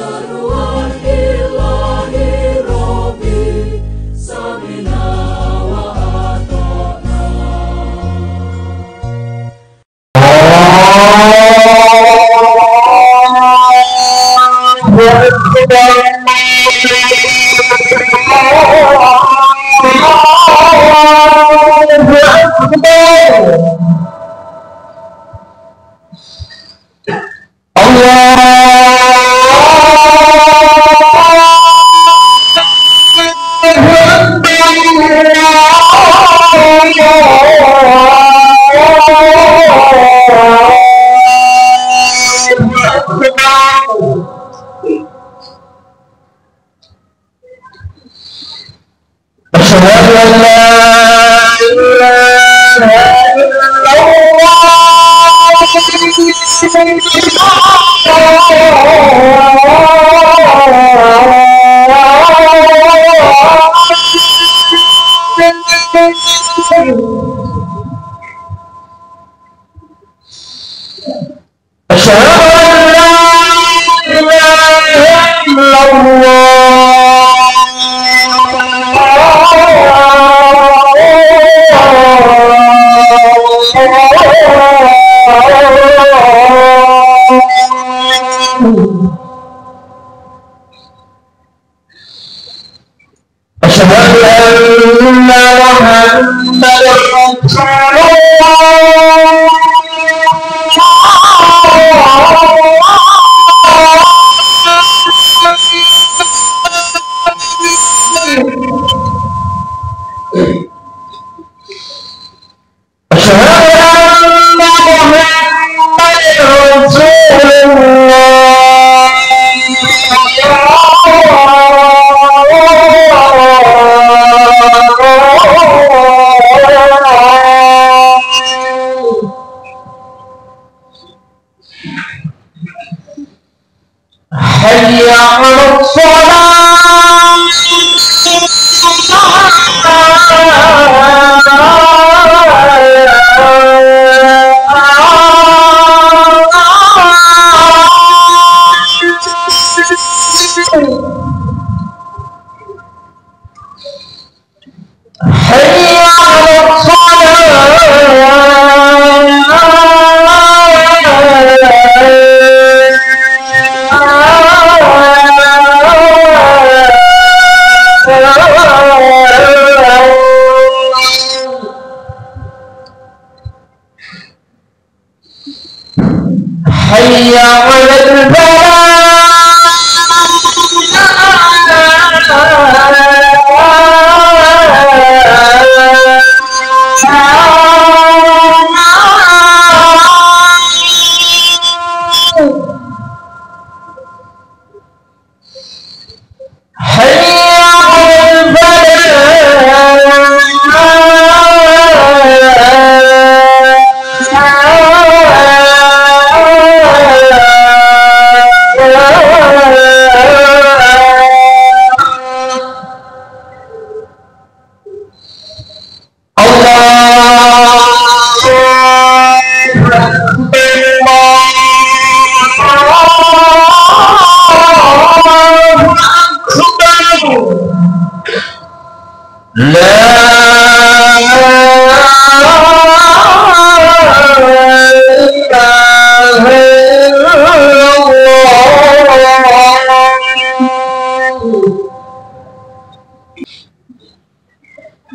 seruan ilahi Rabbi, samina wa ata'na.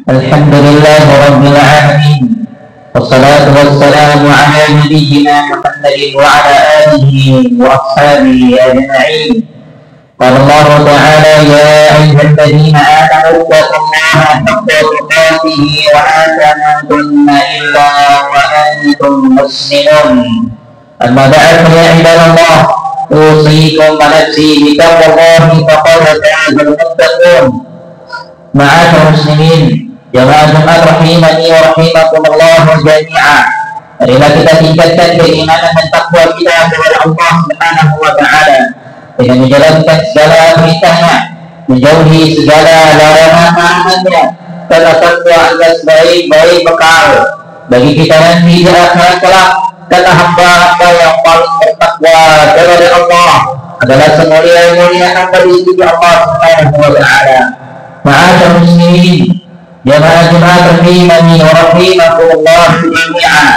Alhamdulillah Rabbil Alamin, wassalatu wassalamu ala nabiyyina Muhammadin wa ala alihi wa ashabihi ajma'in. Qala Allah Ta'ala, ya ayyuhalladzina amanu taqullaha haqqa tuqatih wa la tamutunna illa wa antum muslimun. Amma ba'du, ya ibadallah, usikum wa nafsi bi taqwallahi faqad fazal muttaqun. Ma'asyiral muslimin, jamaah Jumat rahimani wa rahimakumullah jami'an. Marilah kita tingkatkan keimanan dan takwa kita kepada Allah Subhanahu wa Ta'ala dengan menjalankan segala perintahnya, menjauhi segala larangan-larangannya, karena takwa adalah sebaik-baik bekal bagi kita nanti di akhirat kelak. Karena hamba-hamba yang paling bertakwa kepada Allah adalah semulia-mulia hamba di sisi Allah Subhanahu wa taala. Ma'asyiral muslimin, jamaah-jamaah rahimani wa rahimakumullah jami'an.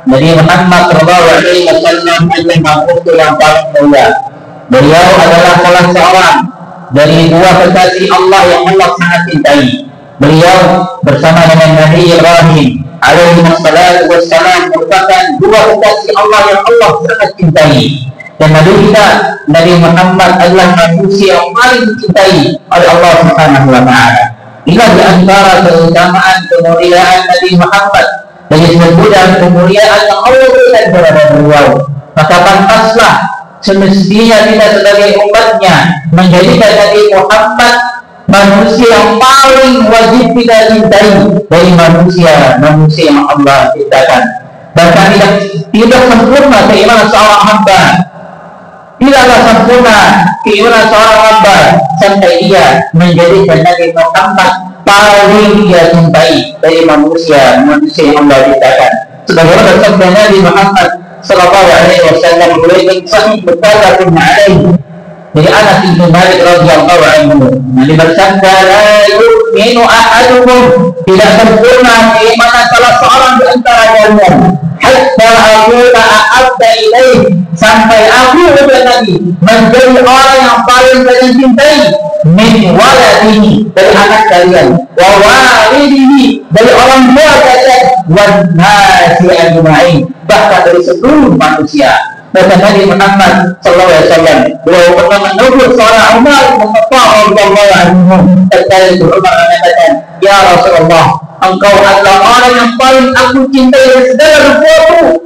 Nabi Muhammad sallallahu alaihi wasallam adalah utusan yang paling mulia. Beliau adalah salah seorang dari dua kekasih Allah yang Allah sangat cintai. Beliau bersama dengan Nabi Ibrahim alaihi wassalatu wassalam merupakan dua kekasih Allah yang Allah sangat cintai. Dan Nabi kita, Nabi Muhammad adalah manusia yang paling dicintai oleh Allah Subhanahu wa taala. Inilah di antara keutamaan kemuliaan Nabi Muhammad dari sebutan kemuliaan yang Allah berikan kepada beliau. Maka pantaslah semestinya kita sebagai umatnya menjadikan Nabi Muhammad manusia yang paling wajib kita cintai dari manusia yang Allah ciptakan. Bahkan tidak sempurna keimanan seorang hamba, tidaklah sempurna keimanan seorang hamba sampai dia menjadikan Nabi Muhammad paling dia cintai dari manusia yang Allah ciptakan. Sebagaimana sabda Nabi Muhammad sallallahu alaihi wasallam yang sahih muttafaqun alaihi dari Anas bin Malik radhiyallahu anhu, Nabi bersabda, la yu'minu ahadukum, tidak sempurna keimanan salah seorang di antara kalian, hatta aqula ahabba ilaih, sampai aku kepada Nabi menjadi orang yang paling kalian cintai, min waladihi, dari anak kalian, wa walidihi, dari orang tua kalian, wan nasi ajma'in, bahkan dari seluruh manusia. Bahkan Nabi Muhammad sallallahu alaihi wasallam beliau pernah menegur seorang Umar bin Khattab radhiyallahu anhu. Ketika itu Umar mengatakan, ya Rasulullah, engkau adalah orang yang paling aku cintai dari segala sesuatu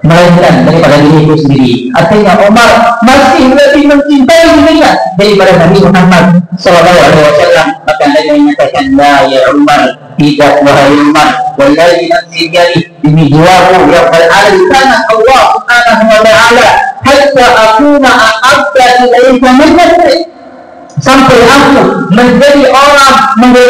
melainkan daripada diriku sendiri. Artinya Umar masih lebih mencintai dirinya daripada Nabi Muhammad sallallahu alaihi wasallam. Maka Nabi mengatakan, la ya Umar, tidak wahai Umar, wallahi nafsi biyadi, demi jiwaku yang berada di tangan Allah Subhanahu wa taala, hatta akuna ahabba ilaika min nafsi, sampai aku menjadi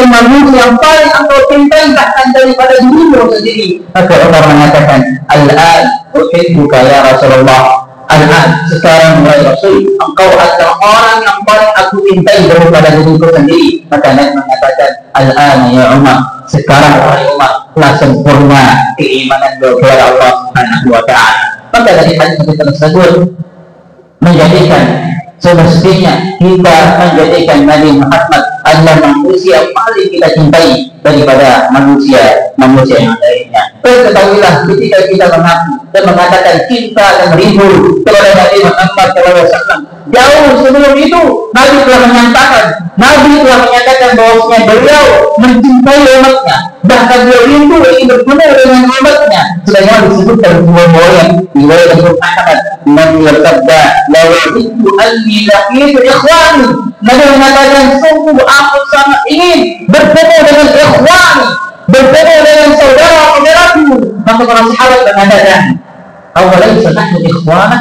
manusia yang paling engkau cintai bahkan daripada dirimu sendiri. Maka Umar mengatakan, al-an uhibbuka ya Rasulullah, al-an, sekarang wahai Rasul, engkau adalah orang yang paling aku cintai daripada diriku sendiri. Maka Nabi mengatakan, al-an ya Umar, sekarang wahai Umar, telah sempurna keimanan kepada Allah Subhanahu wa taala. Maka dari hadis tersebut menjadikan semestinya kita menjadikan Nabi Muhammad adalah manusia yang paling kita cintai daripada manusia yang lainnya. Ketahuilah, ketika kita mengaku dan mengatakan cinta dan rindu kepada Nabi Muhammad SAW, jauh sebelum itu Nabi telah menyatakan bahwasanya beliau mencintai umatnya, bahkan beliau rindu ingin bertemu dengan umatnya. Sebagaimana disebutkan riwayat Ahmad, Nabi bersabda, la wa'idtu anni laqitu ikhwani, Nabi mengatakan, sungguh aku sangat ingin bertemu dengan ikhwani, bertemu dengan saudara-saudaraku. Maka para sahabat mengatakan, awalaysa nahnu ikhwana,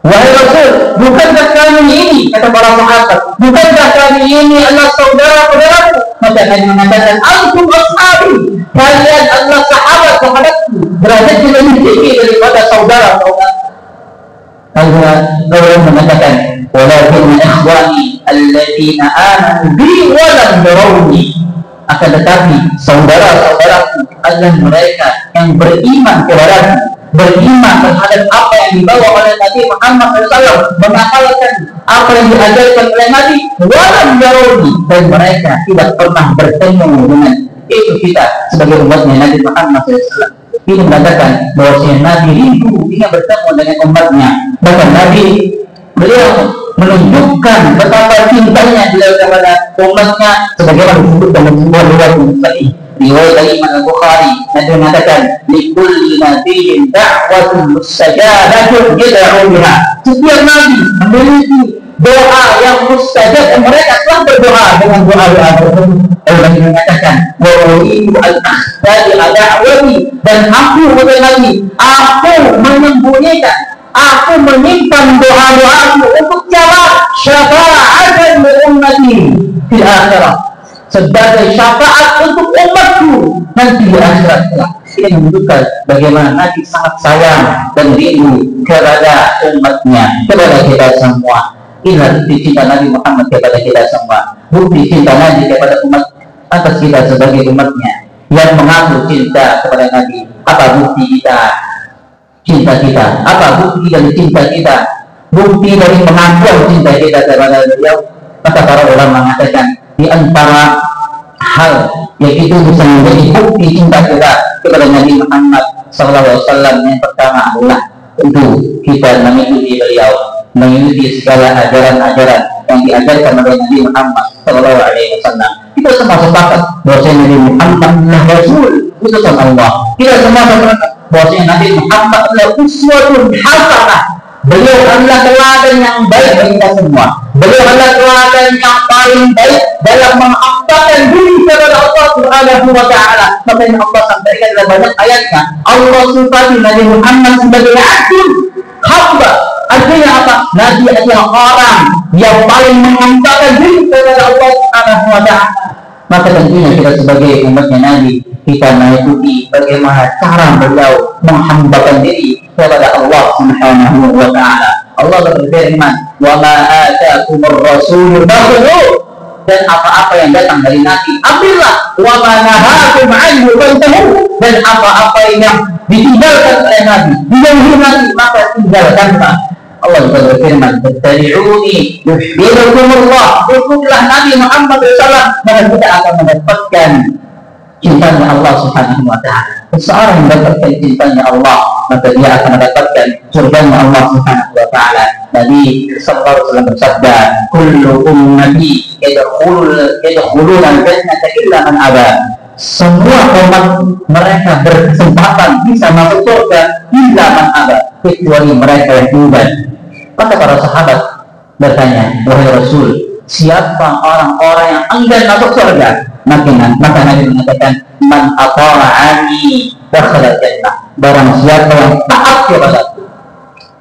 wahai Rasul, bukankah kami ini, kata para sahabat, bukankah kami ini adalah saudara-saudaraku? Maka Nabi mengatakan, antum ashabi, kalian adalah sahabat-sahabatku, derajatnya lebih tinggi daripada saudara-saudara. Allah mengatakan, walakin ikhwani alladziina aamanu bi wa lam yarawni, akan tetapi saudara-saudaraku adalah mereka yang beriman kepadaku, beriman terhadap apa yang dibawa oleh Nabi Muhammad SAW, mengamalkan apa yang diajarkan oleh Nabi, walam yarawni, dan mereka tidak pernah bertemu dengan itu. Kita sebagai umatnya Nabi Muhammad SAW ini mengatakan bahwasanya Nabi rindu ingin bertemu dengan umatnya. Bahkan Nabi beliau menunjukkan betapa cintanya beliau kepada umatnya, sebagaimana disebut dalam sebuah riwayat dari Imam Bukhari. Nabi mengatakan, likulli nabiyyin da'watun mustajabatun yad'u biha, setiap nabi memiliki doa yang mustajab dan mereka telah berdoa dengan doa-doa tersebut. Allah mengatakan, wa uridu al-akhdadi da'wati, dan aku Nabi, aku menyembunyikan, aku menyimpan doa-doaku untuk syafa'atan li ummati fil akhirah, sebagai syafaat untuk umatku nanti di akhirat kelak. Ini menunjukkan bagaimana Nabi sangat sayang dan rindu kepada umatnya, kepada kita semua. Inilah bukti cinta Nabi Muhammad kepada kita semua. Bukti cinta Nabi kepada umat atas kita sebagai umatnya yang mengaku cinta kepada Nabi. Apa bukti kita cinta kita? Apa bukti dari cinta kita? Bukti dari pengakuan cinta kita kepada beliau. Maka para ulama mengatakan di antara hal yang itu bisa menjadi bukti cinta kita kepada Nabi Muhammad SAW yang pertama adalah tentu kita mengikuti beliau, mengikuti segala ajaran-ajaran yang diajarkan oleh Nabi Muhammad SAW. Kita semua sepakat bahwa Nabi Muhammad adalah Rasul, utusan Allah. Kita semua sepakat bahwa Nabi Muhammad adalah uswatun hasanah. Beliau adalah teladan yang baik bagi kita semua. Beliau adalah teladan yang paling baik dalam mengampakkan diri kepada Allah Subhanahu wa Ta'ala. Makanya Allah sampaikan dalam banyak ayatnya, Allah sifati Nabi Muhammad sebagai abdun, hamba. Artinya apa? Nabi adalah orang yang paling mengampakkan diri kepada Allah Subhanahu wa Ta'ala. Maka tentunya kita sebagai umatnya Nabi, kita mengikuti bagaimana cara beliau menghambakan diri kepada Allah Subhanahu wa Ta'ala. Allah berfirman, "Wa ma ataakumur rasul fakhudhuh." Dan apa-apa yang datang dari Nabi, ambillah. Wa ma nahakum anhu fantahu. Dan apa-apa yang ditinggalkan oleh Nabi, dijauhi Nabi, maka tinggalkanlah. Allah juga berfirman, "Ittabi'uni yuhibbukumullah." Ikutlah Nabi Muhammad SAW, maka kita akan mendapatkan cintanya Allah Subhanahu wa Ta'ala. Seseorang yang mendapatkan cintanya Allah, maka dia akan mendapatkan surganya Allah Subhanahu wa Ta'ala. Nabi sallallahu alaihi wasallam bersabda, "Kullu ummati yadkhuluna al-jannata illa man aba." Semua umat mereka berkesempatan bisa masuk surga illa man aba, kecuali mereka yang enggan. Maka para sahabat bertanya, "Wahai Rasul, siapa orang-orang yang enggan masuk surga?" Maka Nabi mengatakan, "Man ata'ani dakhala jannah." Barang siapa yang taat kepadaku,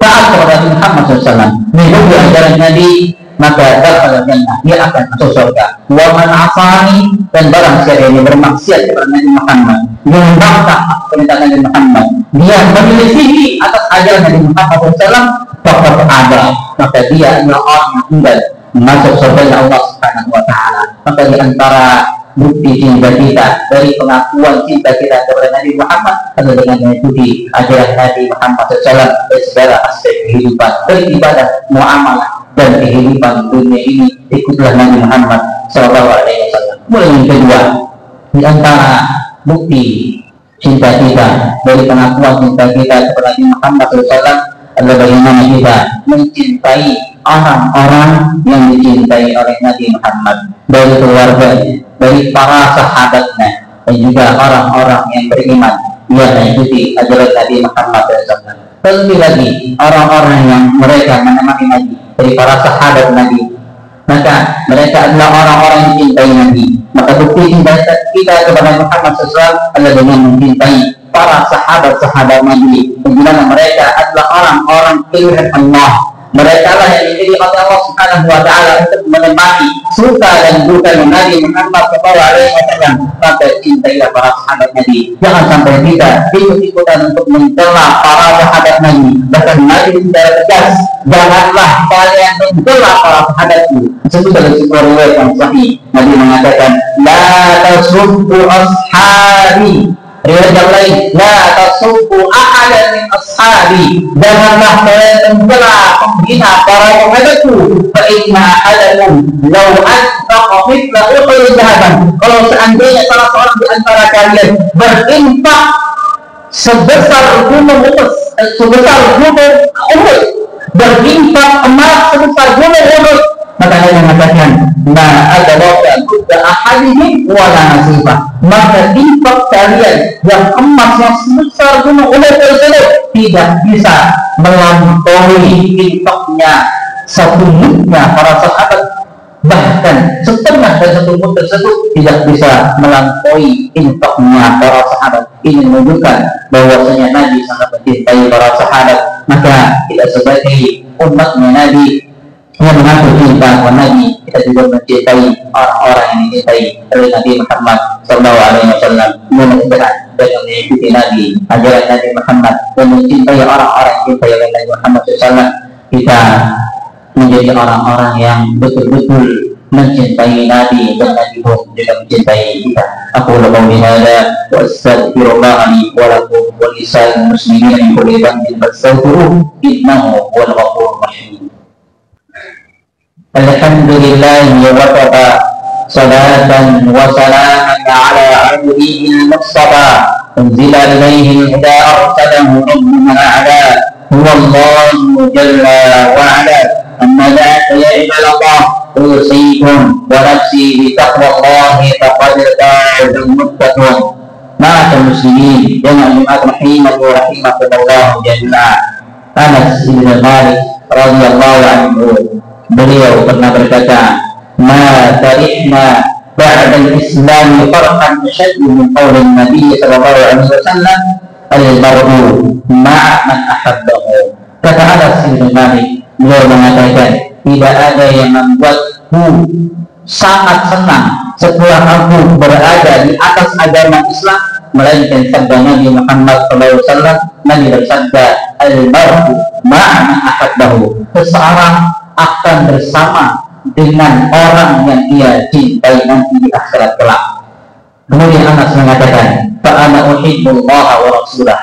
taat kepada Nabi Muhammad SAW, mengikuti ajaran Nabi, maka dakhala jannah, dia akan masuk surga. Wa man asani, dan barang siapa yang bermaksiat kepada Nabi Muhammad, yang membantah perintah Nabi Muhammad, dia menyelisihi atas ajaran Nabi Muhammad SAW, faqad ada, maka dia adalah orang yang enggan masuk surga Allah Subhanahu wa Ta'ala. Maka di antara bukti cinta kita, dari pengakuan cinta kita kepada Nabi Muhammad adalah dengan mengikuti ajaran Nabi Muhammad SAW dari segala aspek kehidupan, beribadah, muamalah, dan kehidupan dunia ini. Ikutlah Nabi Muhammad SAW. Mulai yang kedua, di antara bukti cinta kita, dari pengakuan cinta kita kepada Nabi Muhammad SAW adalah bagaimana kita mencintai orang-orang yang dicintai oleh Nabi Muhammad, dari keluarganya, dari para sahabatnya, dan juga orang-orang yang beriman yang mengikuti ajaran Nabi Muhammad SAW. Terlebih lagi orang-orang yang mereka menemani Nabi, dari para sahabat Nabi, maka mereka adalah orang-orang yang dicintai Nabi. Maka bukti cinta kita kepada Muhammad SAW adalah dengan mencintai para sahabat-sahabat Nabi, di mana mereka adalah orang-orang pilihan Allah. Mereka lah yang dipilih oleh Allah Subhanahu wa Ta'ala untuk menemani suka dan duka Nabi Muhammad SAW. Maka cintailah para sahabat Nabi. Jangan sampai kita ikut-ikutan untuk mencela para sahabat Nabi. Bahkan Nabi secara tegas, janganlah kalian mencela para sahabatku. Sebut dalam sebuah riwayat yang sahih, Nabi mengatakan, "La tasubbu ashabi." Riwayat yang lain, "La tasubbu ahadan min ashabi." Janganlah kalian mencela, menghina para sahabatku. Fa inna ahadakum law anfaqa mithla uhud dhahaban. Kalau seandainya salah seorang di antara kalian berinfak sebesar gunung Uhud, berinfak emas sebesar gunung Uhud, maka dia mengatakan, "Ma adraka mudda ahadihim wala nasibah." Maka infak kalian yang emas yang sebesar gunung Uhud tersebut tidak bisa melampaui infaknya satu mudnya para sahabat. Bahkan setengah dari satu mud tersebut tidak bisa melampaui infaknya para sahabat. Ini menunjukkan bahwasanya Nabi sangat mencintai para sahabat. Maka kita sebagai umatnya Nabi yang mengaku cinta kepada Nabi, kita juga mencintai orang-orang yang dicintai oleh Nabi Muhammad SAW. Mudah-mudahan dengan mengikuti Nabi, ajaran Nabi Muhammad, dan mencintai orang-orang yang cintai oleh Nabi Muhammad SAW, kita menjadi orang-orang yang betul-betul mencintai Nabi dan Nabi pun juga mencintai kita. Aku lakukan hada wa astaghfirullah li wa lakum wa lisa'il muslimin min kulli dhanbin fastaghfiruhu innahu huwal ghafurur rahim. Alhamdulillah wa kafa salatan wa salaman ala abdihi al-mustafa unzila ilayhi al-huda arsalahu rabbuna a'la huwa Allahu jalla wa ala. Amma ba'd ya ibadallah, usikum wa nafsi bi taqwallahi faqad fazal muttaqun. Ma'asyiral muslimin, jamaah Jumat rahimani wa rahimakumullah jami'an. Anas bin Malik radhiyallahu anhu, beliau pernah berkata, "Ma tarihna ba'da al-islam farqan ashaddu min qawli Nabi sallallahu alaihi wasallam, al-mar'u ma'a man ahabbahu." Kata Anas bin Malik, beliau mengatakan, tidak ada yang membuatku sangat senang setelah aku berada di atas agama Islam melainkan sabda Nabi Muhammad SAW. Nabi bersabda, al-mar'u ma'a man ahabbahu, seseorang akan bersama dengan orang yang ia cintai nanti di akhirat kelak. Kemudian Anas mengatakan, fa ana uhibbullaha wa rasulah,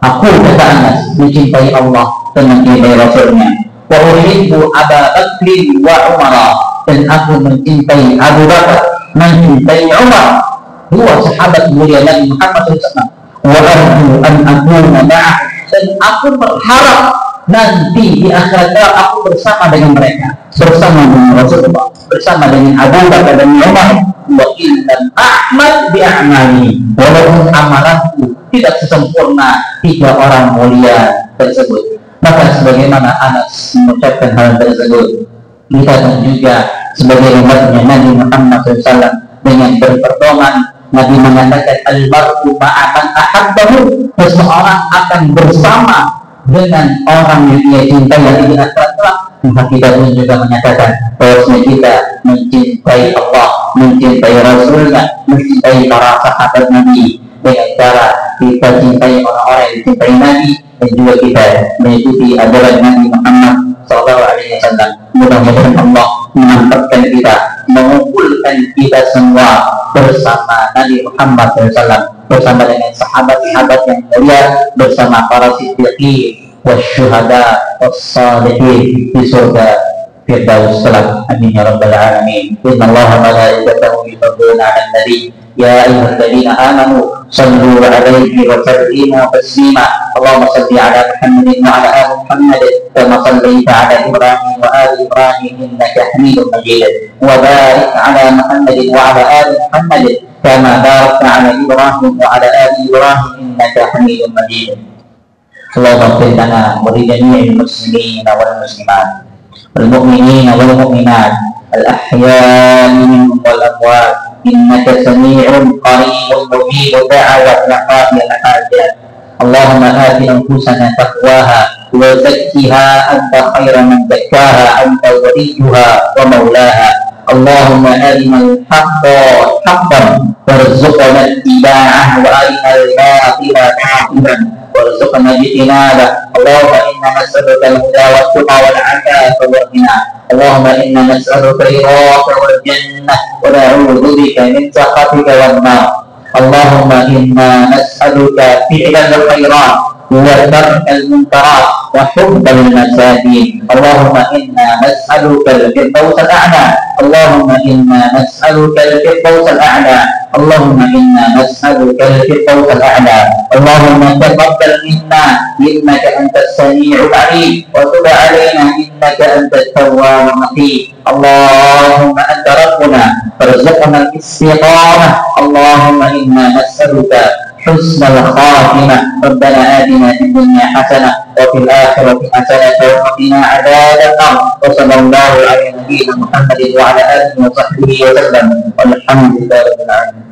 aku kata Anas mencintai Allah dan mencintai Rasulnya. Wa uhibbu Abu Bakr wa Umar, dan aku mencintai Abu Bakar, mencintai Umar, dua sahabat mulia Nabi Muhammad SAW. Wa arju an akuna ma'ah, dan aku berharap nanti di akhirat aku bersama dengan mereka, bersama dengan Rasulullah, bersama dengan Abu Bakar dan Umar. Wa illam a'mal bi a'mali, walaupun amalanku tidak sesempurna tiga orang mulia tersebut. Maka sebagaimana Anas mengucapkan hal tersebut, kita pun juga sebagai umatnya Nabi Muhammad SAW dengan berpedoman. Nabi mengatakan, al-mar'u ma'a man ahabbahu, seseorang akan bersama dengan orang yang ia cintai di akhirat kelak. Maka kita pun juga menyatakan bahwa kita mencintai Allah, mencintai Rasulnya, mencintai para sahabat Nabi dengan cara kita cintai orang-orang yang dicintai Nabi, dan juga kita mengikuti ajaran Nabi Muhammad SAW. Mudah-mudahan Allah menempatkan kita, mengumpulkan kita semua bersama Nabi Muhammad SAW, bersama dengan sahabat-sahabat yang mulia, bersama para siddiqin wasyuhada wassalihin di surga Firdaus kelak. Amin ya rabbal alamin. Innallaha wa malaikatahu yusholluna 'alan nabi ya ayyuhalladzina amanu sallu 'alaihi wa sallimu taslima. Allahumma shalli 'ala Muhammadin wa 'ala ali Muhammad kama shallaita 'ala Ibrahim wa ali Ibrahim innaka Hamidum Majid. Wa barik 'ala Muhammadin wa 'ala ali Muhammad kama barakta 'ala Ibrahim wa 'ala ali Ibrahim innaka Hamidum Majid. Allahumma ighfir lana wa li jami'il muslimin wal muslimat wal mu'minin wal mu'minat al ahya'i minhum wal amwat innaka sami'un qaribun mujibud da'wat laqabil hajat. Allahumma ati anfusana taqwaha wa zakkiha anta khairu man zakkaha anta waliyuha wa maulaha. Allahumma arinal haqqa haqqan warzuqna ittiba'ah wa arinal batila batilan warzuqna ijtinaba. Allahumma inna nas'aluka al-huda wat-tuqa wal-'afafa wal-ghina. Allahumma inna nas'aluka ridhaka wal jannah wa na'udzu bika min sakhatika wan nar. Allahumma inna nas'aluka fi'lal khairat wa tarkal munkarat wa hubbal masakin. Allahumma inna nas'aluka al-firdaus al-a'la. Allahumma inna nas'aluka al-firdaus al-a'la. Allahumma inna nas'aluka al-firdaus al-a'la. Allahumma taqabbal minna innaka antas sami'ul 'alim wa tub 'alaina innaka antat tawwabur rahim. Allahumma anta rabbuna farzuqna al-istiqamah. Allahumma inna nas'aluka حسن الخاتمة. ربنا آتنا في الدنيا حسنة وفي الآخرة حسنة وقنا عذاب النار. وصلى الله على نبينا محمد وعلى آله وصحبه وسلم والحمد لله رب العالمين.